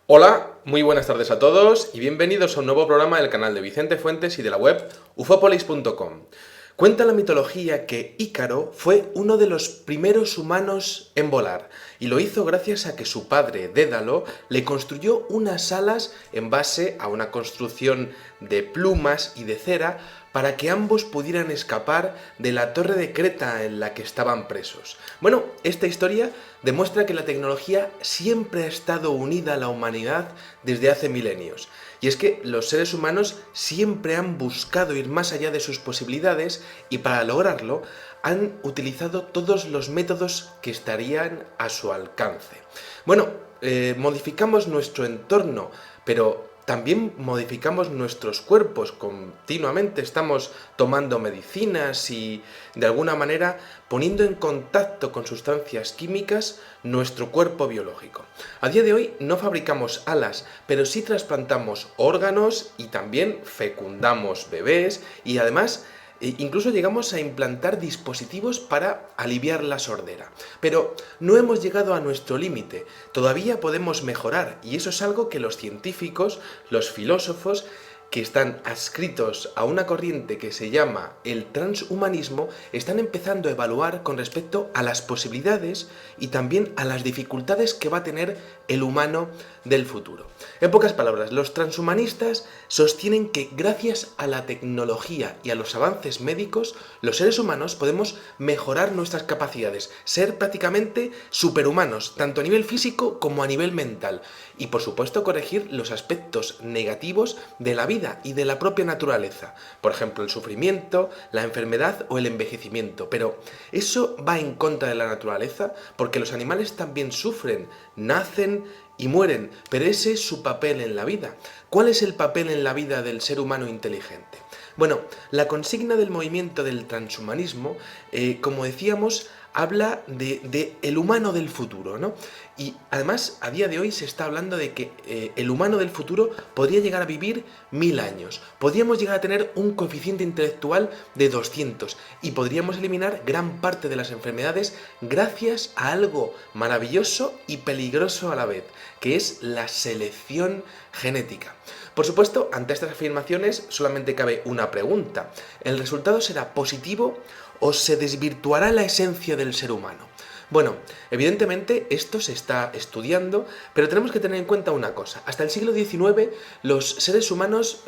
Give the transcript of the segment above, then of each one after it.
Hola, muy buenas tardes a todos y bienvenidos a un nuevo programa del canal de Vicente Fuentes y de la web ufopolis.com. Cuenta la mitología que Ícaro fue uno de los primeros humanos en volar y lo hizo gracias a que su padre, Dédalo, le construyó unas alas en base a una construcción de plumas y de cera para que ambos pudieran escapar de la torre de Creta en la que estaban presos. Bueno, esta historia demuestra que la tecnología siempre ha estado unida a la humanidad desde hace milenios. Y es que los seres humanos siempre han buscado ir más allá de sus posibilidades y para lograrlo han utilizado todos los métodos que estarían a su alcance. Bueno, modificamos nuestro entorno, pero también modificamos nuestros cuerpos continuamente, estamos tomando medicinas y de alguna manera poniendo en contacto con sustancias químicas nuestro cuerpo biológico. A día de hoy no fabricamos alas, pero sí trasplantamos órganos y también fecundamos bebés y además incluso llegamos a implantar dispositivos para aliviar la sordera. Pero no hemos llegado a nuestro límite, todavía podemos mejorar y eso es algo que los científicos, los filósofos, que están adscritos a una corriente que se llama el transhumanismo, están empezando a evaluar con respecto a las posibilidades y también a las dificultades que va a tener el humano del futuro. En pocas palabras, los transhumanistas sostienen que gracias a la tecnología y a los avances médicos, los seres humanos podemos mejorar nuestras capacidades, ser prácticamente superhumanos, tanto a nivel físico como a nivel mental, y por supuesto corregir los aspectos negativos de la vida y de la propia naturaleza, por ejemplo el sufrimiento, la enfermedad o el envejecimiento, pero eso va en contra de la naturaleza porque los animales también sufren, nacen y mueren, pero ese es su papel en la vida. ¿Cuál es el papel en la vida del ser humano inteligente? Bueno, la consigna del movimiento del transhumanismo, como decíamos, habla de el humano del futuro, ¿no? Y además, a día de hoy se está hablando de que el humano del futuro podría llegar a vivir 1000 años. Podríamos llegar a tener un coeficiente intelectual de 200 y podríamos eliminar gran parte de las enfermedades gracias a algo maravilloso y peligroso a la vez, que es la selección genética. Por supuesto, ante estas afirmaciones solamente cabe una pregunta. ¿El resultado será positivo o se desvirtuará la esencia del ser humano? Bueno, evidentemente esto se está estudiando, pero tenemos que tener en cuenta una cosa. Hasta el siglo XIX los seres humanos,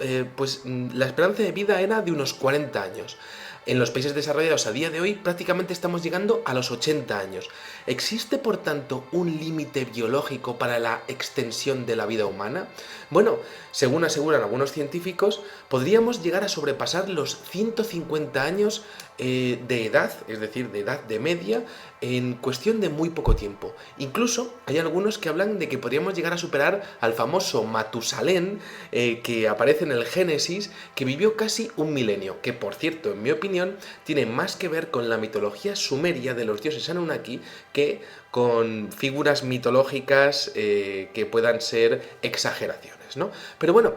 la esperanza de vida era de unos 40 años. En los países desarrollados a día de hoy prácticamente estamos llegando a los 80 años. ¿Existe por tanto un límite biológico para la extensión de la vida humana? Bueno, según aseguran algunos científicos, podríamos llegar a sobrepasar los 150 años de edad, es decir, de edad de media, en cuestión de muy poco tiempo. Incluso hay algunos que hablan de que podríamos llegar a superar al famoso Matusalén, que aparece en el Génesis, que vivió casi un milenio, que por cierto, en mi opinión, tiene más que ver con la mitología sumeria de los dioses Anunnaki que con figuras mitológicas que puedan ser exageraciones, ¿no? Pero bueno,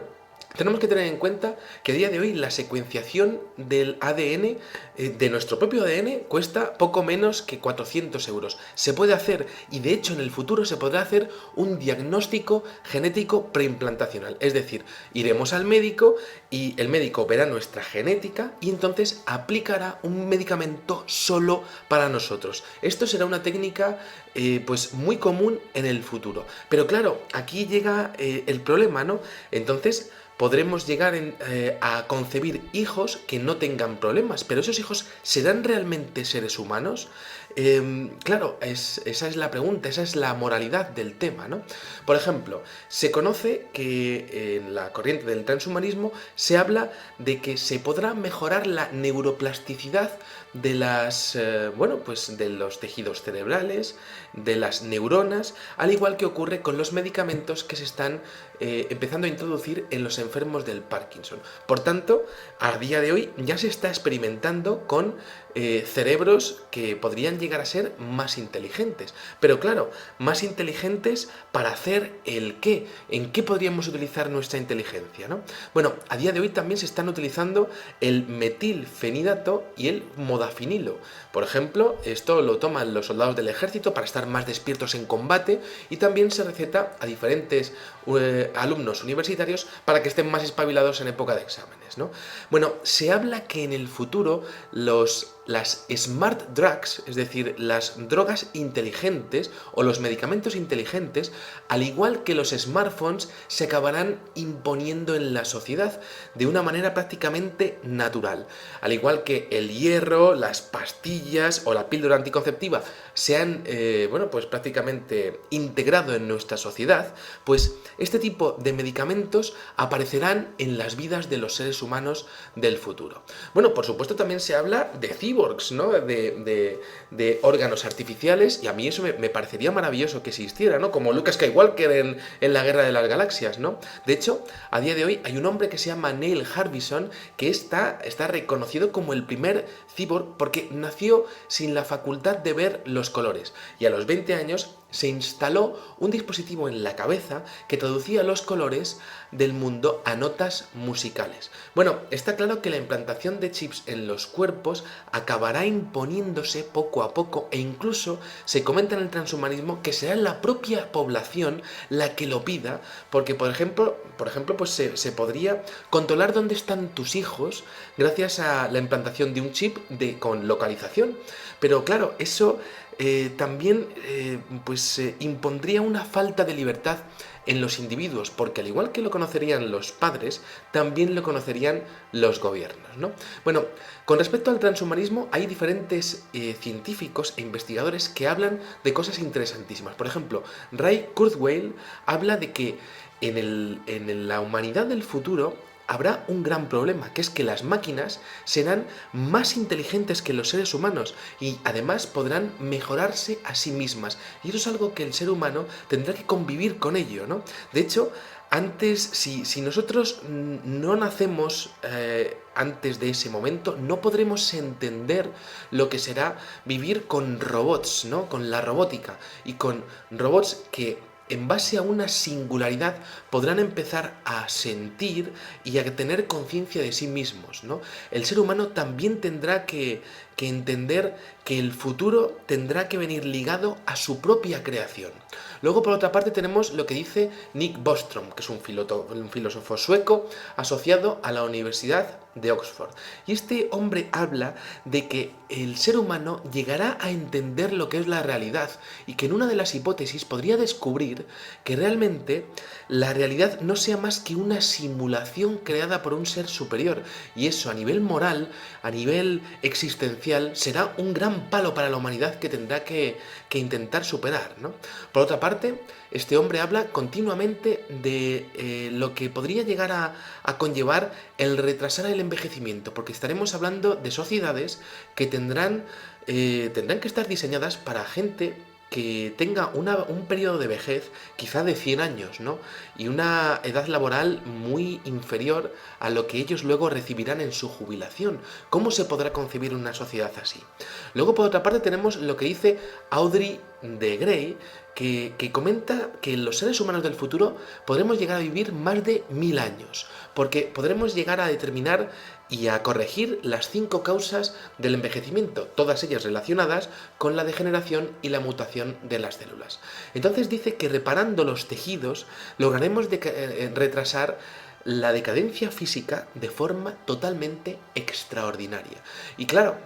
tenemos que tener en cuenta que a día de hoy la secuenciación del ADN, de nuestro propio ADN, cuesta poco menos que 400 euros. Se puede hacer, y de hecho en el futuro se podrá hacer un diagnóstico genético preimplantacional. Es decir, iremos al médico y el médico verá nuestra genética y entonces aplicará un medicamento solo para nosotros. Esto será una técnica pues muy común en el futuro. Pero claro, aquí llega el problema, ¿no? Entonces podremos llegar a concebir hijos que no tengan problemas, pero esos hijos ¿serán realmente seres humanos? Claro, esa es la pregunta, esa es la moralidad del tema, ¿no? Por ejemplo, se conoce que en la corriente del transhumanismo se habla de que se podrá mejorar la neuroplasticidad de de los tejidos cerebrales, de las neuronas, al igual que ocurre con los medicamentos que se están empezando a introducir en los enfermos del Parkinson. Por tanto, a día de hoy ya se está experimentando con cerebros que podrían llegar a ser más inteligentes. Pero claro, más inteligentes para hacer el qué. ¿En qué podríamos utilizar nuestra inteligencia, ¿no? Bueno, a día de hoy también se están utilizando el metilfenidato y el modafinilo. Por ejemplo, esto lo toman los soldados del ejército para estar más despiertos en combate, y también se receta a diferentes alumnos universitarios para que estén más espabilados en época de exámenes, ¿no? Bueno, se habla que en el futuro las smart drugs, es decir, las drogas inteligentes o los medicamentos inteligentes, al igual que los smartphones, se acabarán imponiendo en la sociedad de una manera prácticamente natural. Al igual que el hierro, las pastillas o la píldora anticonceptiva se han, pues prácticamente integrado en nuestra sociedad, pues este tipo de medicamentos aparecerán en las vidas de los seres humanos del futuro. Bueno, por supuesto también se habla de cyborgs, ¿no? De órganos artificiales, y a mí eso me parecería maravilloso que existiera, ¿no? Como Luke Skywalker en la Guerra de las Galaxias, ¿no? De hecho, a día de hoy hay un hombre que se llama Neil Harbison que está reconocido como el primer cyborg porque nació sin la facultad de ver los colores, y a los 20 años se instaló un dispositivo en la cabeza que traducía los colores del mundo a notas musicales. Bueno, está claro que la implantación de chips en los cuerpos acabará imponiéndose poco a poco, e incluso se comenta en el transhumanismo que será la propia población la que lo pida, porque por ejemplo pues se podría controlar dónde están tus hijos gracias a la implantación de un chip con localización. Pero claro, eso también impondría una falta de libertad en los individuos, porque al igual que lo conocerían los padres, también lo conocerían los gobiernos, ¿no? Bueno, con respecto al transhumanismo, hay diferentes científicos e investigadores que hablan de cosas interesantísimas. Por ejemplo, Ray Kurzweil habla de que en la humanidad del futuro habrá un gran problema, que es que las máquinas serán más inteligentes que los seres humanos y además podrán mejorarse a sí mismas. Y eso es algo que el ser humano tendrá que convivir con ello, ¿no? De hecho, si nosotros no nacemos antes de ese momento, no podremos entender lo que será vivir con robots, ¿no? Con la robótica y con robots que en base a una singularidad podrán empezar a sentir y a tener conciencia de sí mismos, ¿no? El ser humano también tendrá que entender que el futuro tendrá que venir ligado a su propia creación. Luego, por otra parte, tenemos lo que dice Nick Bostrom, que es un filósofo sueco asociado a la Universidad de Oxford. Y este hombre habla de que el ser humano llegará a entender lo que es la realidad, y que en una de las hipótesis podría descubrir que realmente la realidad no sea más que una simulación creada por un ser superior, y eso a nivel moral, a nivel existencial, será un gran palo para la humanidad que tendrá que intentar superar, ¿no? Por otra parte, este hombre habla continuamente de lo que podría llegar a conllevar el retrasar el envejecimiento, porque estaremos hablando de sociedades que tendrán que estar diseñadas para gente que tenga un periodo de vejez quizá de 100 años, ¿no? Y una edad laboral muy inferior a lo que ellos luego recibirán en su jubilación. ¿Cómo se podrá concebir una sociedad así? Luego, por otra parte, tenemos lo que dice Audrey de Grey, que comenta que los seres humanos del futuro podremos llegar a vivir más de 1000 años, porque podremos llegar a determinar y a corregir las 5 causas del envejecimiento, todas ellas relacionadas con la degeneración y la mutación de las células. Entonces dice que reparando los tejidos lograremos retrasar la decadencia física de forma totalmente extraordinaria. Y claro,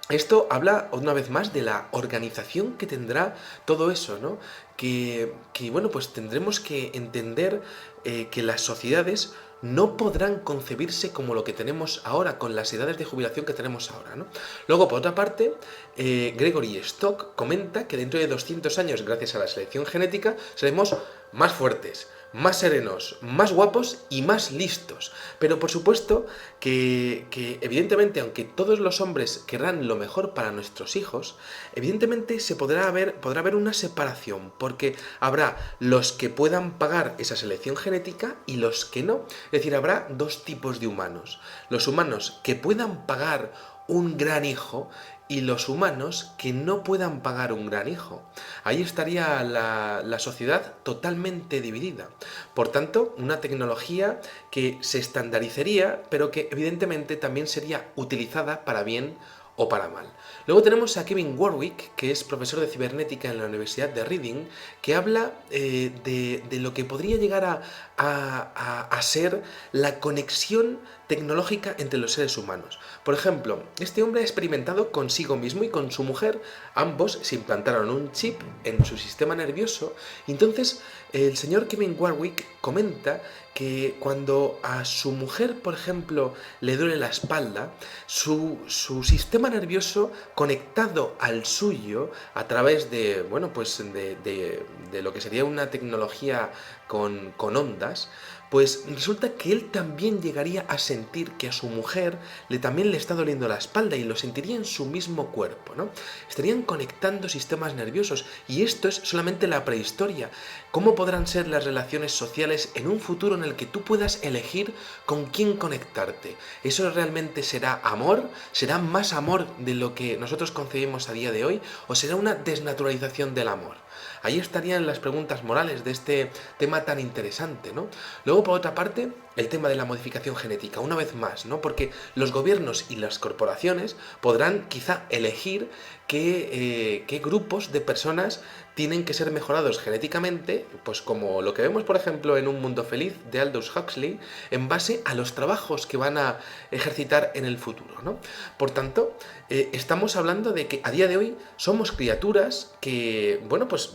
esto habla una vez más de la organización que tendrá todo eso, ¿no? Que bueno, pues tendremos que entender que las sociedades no podrán concebirse como lo que tenemos ahora, con las edades de jubilación que tenemos ahora, ¿no? Luego, por otra parte, Gregory Stock comenta que dentro de 200 años, gracias a la selección genética, seremos más fuertes, más serenos, más guapos y más listos. Pero por supuesto que evidentemente, aunque todos los hombres querrán lo mejor para nuestros hijos, evidentemente podrá haber una separación, porque habrá los que puedan pagar esa selección genética y los que no. Es decir, habrá dos tipos de humanos. Los humanos que puedan pagar un gran hijo y los humanos que no puedan pagar un gran hijo. Ahí estaría la sociedad totalmente dividida. Por tanto, una tecnología que se estandarizaría, pero que evidentemente también sería utilizada para bien o para mal. Luego tenemos a Kevin Warwick, que es profesor de cibernética en la Universidad de Reading, que habla de lo que podría llegar a ser la conexión tecnológica entre los seres humanos. Por ejemplo, este hombre ha experimentado consigo mismo y con su mujer, ambos se implantaron un chip en su sistema nervioso, y entonces el señor Kevin Warwick comenta que cuando a su mujer, por ejemplo, le duele la espalda, su sistema nervioso conectado al suyo a través de, bueno, pues de lo que sería una tecnología con ondas, pues resulta que él también llegaría a sentir que a su mujer también le está doliendo la espalda y lo sentiría en su mismo cuerpo, ¿no? Estarían conectando sistemas nerviosos y esto es solamente la prehistoria. ¿Cómo podrán ser las relaciones sociales en un futuro en el que tú puedas elegir con quién conectarte? ¿Eso realmente será amor? ¿Será más amor de lo que nosotros concebimos a día de hoy? ¿O será una desnaturalización del amor? Ahí estarían las preguntas morales de este tema tan interesante, ¿no? Luego, por otra parte, el tema de la modificación genética, una vez más, ¿no? Porque los gobiernos y las corporaciones podrán quizá elegir qué grupos de personas tienen que ser mejorados genéticamente, pues como lo que vemos, por ejemplo, en Un Mundo Feliz de Aldous Huxley, en base a los trabajos que van a ejercitar en el futuro, ¿no? Por tanto, estamos hablando de que a día de hoy somos criaturas que, bueno, pues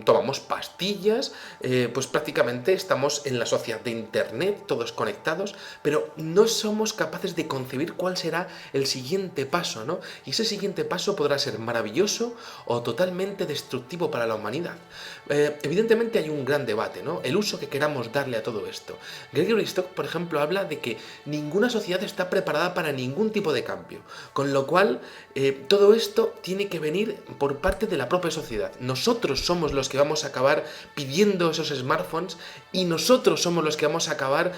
tomamos pastillas, pues prácticamente estamos en la sociedad de Internet, todos conectados, pero no somos capaces de concebir cuál será el siguiente paso, ¿no? Y ese siguiente paso podrá ser maravilloso o totalmente destructivo para la humanidad. Evidentemente hay un gran debate, ¿no? El uso que queramos darle a todo esto. Gregory Stock, por ejemplo, habla de que ninguna sociedad está preparada para ningún tipo de cambio, con lo cual todo esto tiene que venir por parte de la propia sociedad. Nosotros somos los que vamos a acabar pidiendo esos smartphones y nosotros somos los que vamos a acabar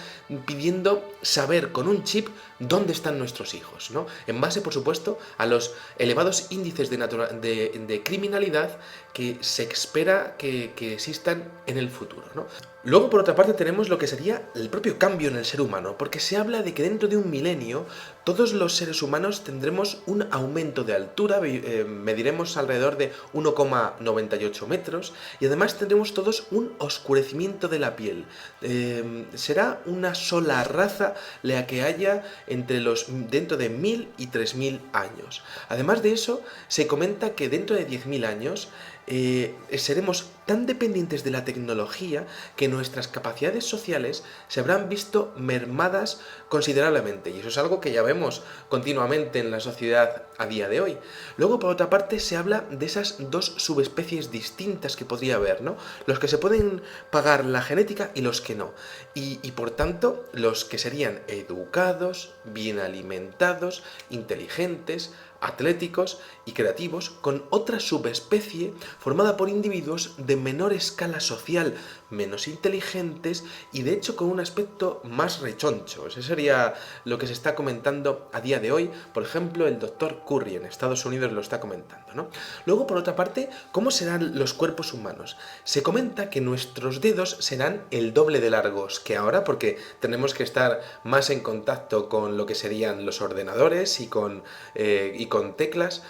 pidiendo saber con un chip dónde están nuestros hijos, ¿no? En base, por supuesto, a los elevados índices de criminalidad que se espera que existan en el futuro, ¿no? Luego, por otra parte, tenemos lo que sería el propio cambio en el ser humano, porque se habla de que dentro de un milenio todos los seres humanos tendremos un aumento de altura, mediremos alrededor de 1,98 metros y además tendremos todos un oscurecimiento de la piel. Será una sola raza la que haya dentro de 1000 y 3000 años. Además de eso, se comenta que dentro de 10.000 años seremos tan dependientes de la tecnología que nuestras capacidades sociales se habrán visto mermadas considerablemente, y eso es algo que ya vemos continuamente en la sociedad a día de hoy. Luego, por otra parte, se habla de esas dos subespecies distintas que podría haber, ¿no? Los que se pueden pagar la genética y los que no. Y por tanto, los que serían educados, bien alimentados, inteligentes, atléticos y creativos, con otra subespecie formada por individuos de menor escala social, menos inteligentes y de hecho con un aspecto más rechoncho. Eso sería lo que se está comentando a día de hoy. Por ejemplo, el doctor Curry en Estados Unidos lo está comentando, ¿no? Luego, por otra parte, ¿cómo serán los cuerpos humanos? Se comenta que nuestros dedos serán el doble de largos que ahora, porque tenemos que estar más en contacto con lo que serían los ordenadores y con teclas,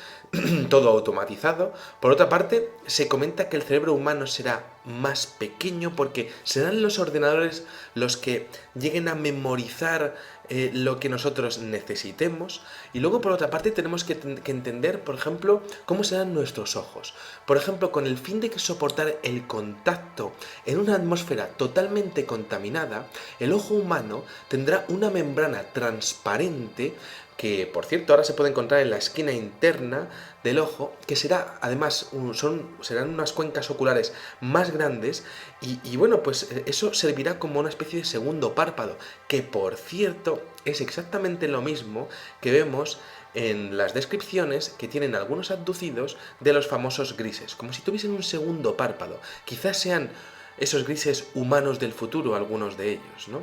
todo automatizado. Por otra parte, se comenta que el cerebro humano será más pequeño porque serán los ordenadores los que lleguen a memorizar lo que nosotros necesitemos. Y luego, por otra parte, tenemos que entender, por ejemplo, cómo serán nuestros ojos. Por ejemplo, con el fin de que soportar el contacto en una atmósfera totalmente contaminada, el ojo humano tendrá una membrana transparente que, por cierto, ahora se puede encontrar en la esquina interna del ojo, que será, además, serán unas cuencas oculares más grandes y bueno, pues eso servirá como una especie de segundo párpado, que, por cierto, es exactamente lo mismo que vemos en las descripciones que tienen algunos abducidos de los famosos grises, como si tuviesen un segundo párpado. Quizás sean esos grises humanos del futuro, algunos de ellos, ¿no?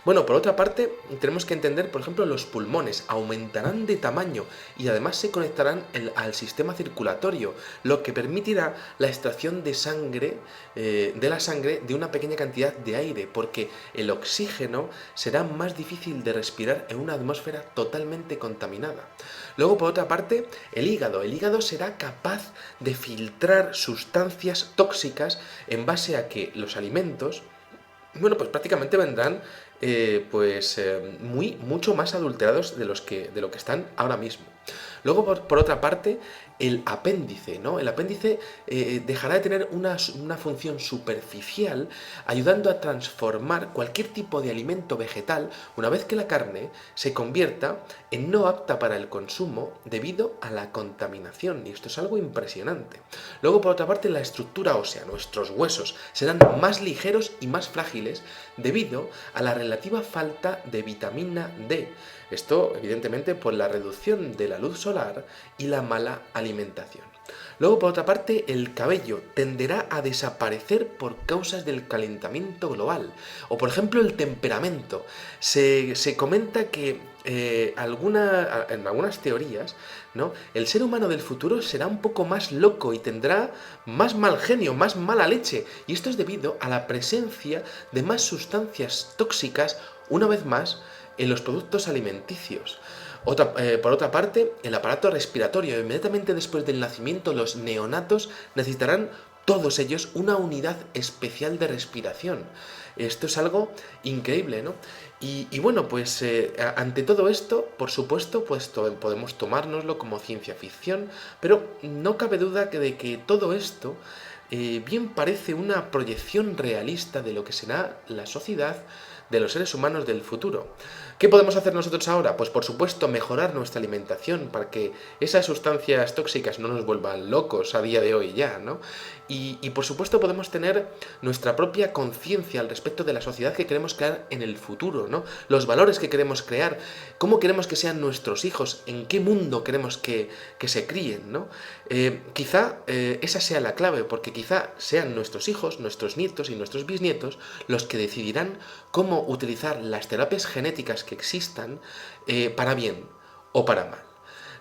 Bueno, por otra parte, tenemos que entender, por ejemplo, los pulmones aumentarán de tamaño y además se conectarán al sistema circulatorio, lo que permitirá la extracción de sangre, de la sangre, de una pequeña cantidad de aire, porque el oxígeno será más difícil de respirar en una atmósfera totalmente contaminada. Luego, por otra parte, el hígado será capaz de filtrar sustancias tóxicas en base a que los alimentos, bueno, pues prácticamente vendrán mucho más adulterados de lo que están ahora mismo. Luego, por otra parte, el apéndice, ¿no? El apéndice dejará de tener una función superficial, ayudando a transformar cualquier tipo de alimento vegetal una vez que la carne se convierta en no apta para el consumo debido a la contaminación. Y esto es algo impresionante. Luego, por otra parte, la estructura ósea, nuestros huesos, serán más ligeros y más frágiles debido a la relativa falta de vitamina D. Esto, evidentemente, por la reducción de la luz solar y la mala alimentación. Luego, por otra parte, el cabello tenderá a desaparecer por causas del calentamiento global. O, por ejemplo, el temperamento. Se comenta que en algunas teorías, ¿no?, el ser humano del futuro será un poco más loco y tendrá más mal genio, más mala leche. Y esto es debido a la presencia de más sustancias tóxicas, una vez más, en los productos alimenticios. Por otra parte, el aparato respiratorio. Inmediatamente después del nacimiento, los neonatos necesitarán todos ellos una unidad especial de respiración. Esto es algo increíble, ¿no? Y bueno, pues ante todo esto, por supuesto, pues podemos tomárnoslo como ciencia ficción, pero no cabe duda de que todo esto bien parece una proyección realista de lo que será la sociedad de los seres humanos del futuro. ¿Qué podemos hacer nosotros ahora? Pues por supuesto mejorar nuestra alimentación para que esas sustancias tóxicas no nos vuelvan locos a día de hoy ya, ¿no? Y por supuesto podemos tener nuestra propia conciencia al respecto de la sociedad que queremos crear en el futuro, ¿no? Los valores que queremos crear, cómo queremos que sean nuestros hijos, en qué mundo queremos que se críen, ¿no? Quizá esa sea la clave, porque quizá sean nuestros hijos, nuestros nietos y nuestros bisnietos los que decidirán cómo utilizar las terapias genéticas que existan para bien o para mal.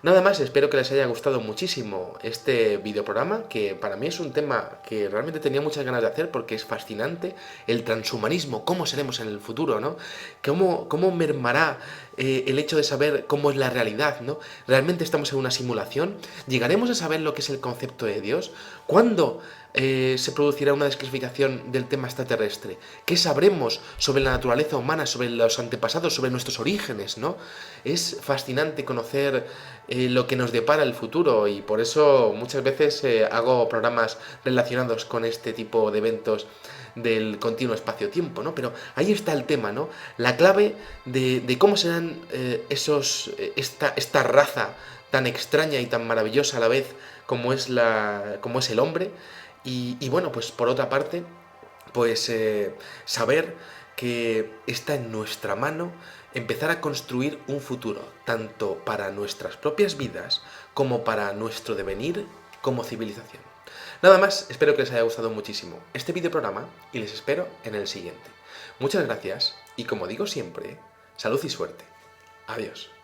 Nada más, espero que les haya gustado muchísimo este videoprograma, que para mí es un tema que realmente tenía muchas ganas de hacer porque es fascinante, el transhumanismo, cómo seremos en el futuro, ¿no? Cómo mermará el hecho de saber cómo es la realidad, ¿no? ¿Realmente estamos en una simulación? ¿Llegaremos a saber lo que es el concepto de Dios? ¿Cuándo se producirá una desclasificación del tema extraterrestre? ¿Qué sabremos sobre la naturaleza humana, sobre los antepasados, sobre nuestros orígenes, ¿no? Es fascinante conocer lo que nos depara el futuro y por eso muchas veces hago programas relacionados con este tipo de eventos del continuo espacio-tiempo, ¿no? Pero ahí está el tema, ¿no? La clave de cómo serán esta raza tan extraña y tan maravillosa a la vez como es el hombre. Y bueno, pues por otra parte, pues saber que está en nuestra mano empezar a construir un futuro, tanto para nuestras propias vidas como para nuestro devenir como civilización. Nada más, espero que les haya gustado muchísimo este videoprograma y les espero en el siguiente. Muchas gracias y como digo siempre, salud y suerte. Adiós.